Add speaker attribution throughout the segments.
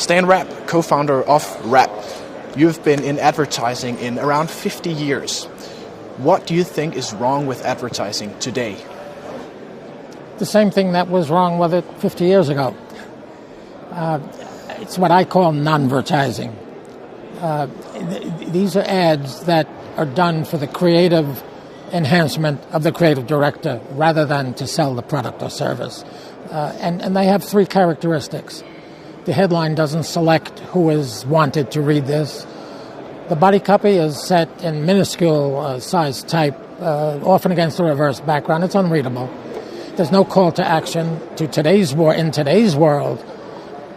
Speaker 1: Stan Rapp, co-founder of Rapp. You've been in advertising in around 50 years. What do you think is wrong with advertising today?
Speaker 2: The same thing that was wrong with it 50 years ago. It's what I call non-vertising. These are ads that are done for the creative enhancement of the creative director rather than to sell the product or service. And they have three characteristics. The headline doesn't select who is wanted to read this. The body copy is set in minuscule size type, often against a reverse background. It's unreadable. There's no call to action in today's world,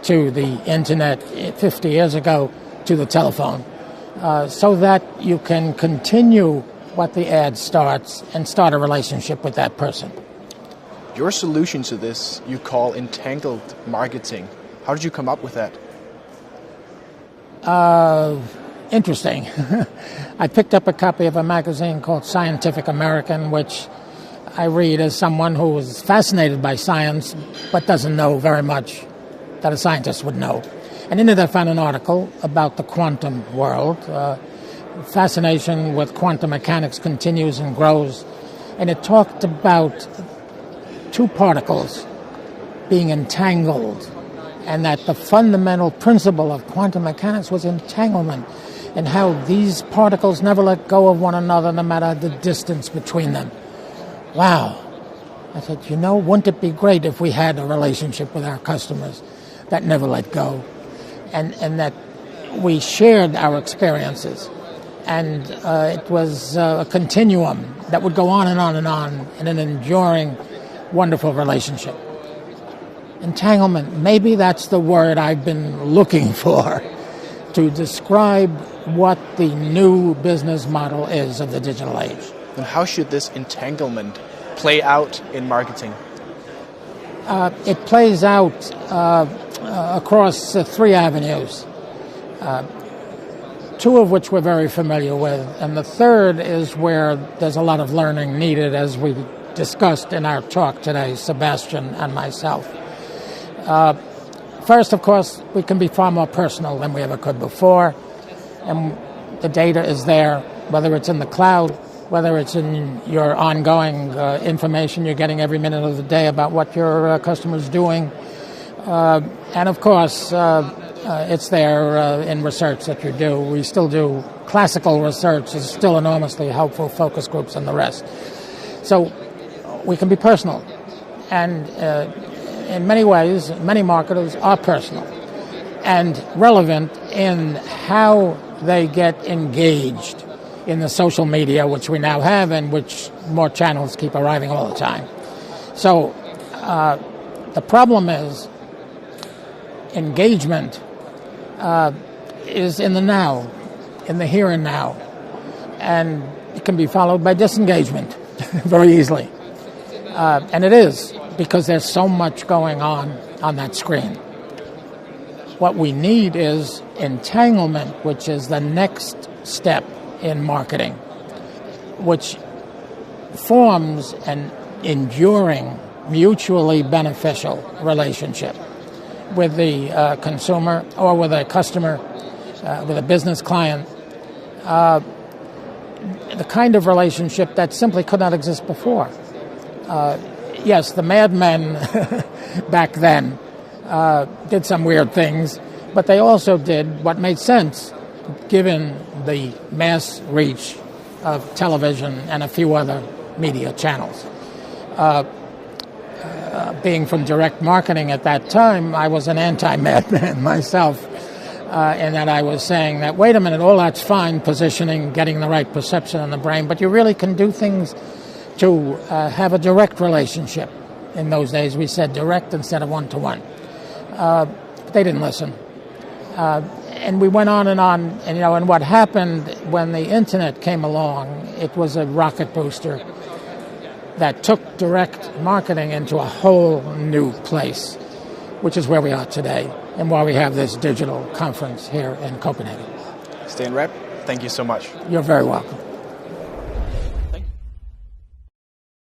Speaker 2: to the internet 50 years ago, to the telephone, so that you can continue what the ad starts and start a relationship with that person.
Speaker 1: Your solution to this you call entangled marketing. How did you come up with that?
Speaker 2: Interesting. I picked up a copy of a magazine called Scientific American, which I read as someone who is fascinated by science but doesn't know very much that a scientist would know. And in it I found an article about the quantum world. Fascination with quantum mechanics continues and grows. And it talked about two particles being entangled, and that the fundamental principle of quantum mechanics was entanglement, and how these particles never let go of one another no matter the distance between them. Wow. I said, wouldn't it be great if we had a relationship with our customers that never let go, and that we shared our experiences, and it was a continuum that would go on and on and on in an enduring, wonderful relationship. Entanglement, maybe that's the word I've been looking for to describe what the new business model is of the digital age.
Speaker 1: And how should this entanglement play out in marketing?
Speaker 2: It plays out across three avenues, two of which we're very familiar with, and the third is where there's a lot of learning needed, as we discussed in our talk today, Sebastian and myself. First, of course, we can be far more personal than we ever could before, and the data is there, whether it's in the cloud, whether it's in your ongoing information you're getting every minute of the day about what your customer's doing. And, of course, it's there in research that you do. We still do classical research. It's still enormously helpful, focus groups and the rest. So we can be personal. And in many ways, many marketers are personal and relevant in how they get engaged in the social media, which we now have, and which more channels keep arriving all the time. So the problem is engagement is in the now, in the here and now, and it can be followed by disengagement very easily. And it is, because there's so much going on that screen. What we need is entanglement, which is the next step in marketing, which forms an enduring, mutually beneficial relationship with the consumer or with a customer, with a business client, the kind of relationship that simply could not exist before. Yes, the madmen back then did some weird things, but they also did what made sense given the mass reach of television and a few other media channels. Being from direct marketing at that time, I was an anti-madman myself, in that I was saying that, wait a minute, all that's fine, positioning, getting the right perception in the brain, but you really can do things to have a direct relationship. In those days, we said direct instead of one-to-one. They didn't listen. And we went on, and what happened when the internet came along, it was a rocket booster that took direct marketing into a whole new place, which is where we are today, and why we have this digital conference here in Copenhagen.
Speaker 1: Stan Rapp, thank you so much.
Speaker 2: You're very welcome.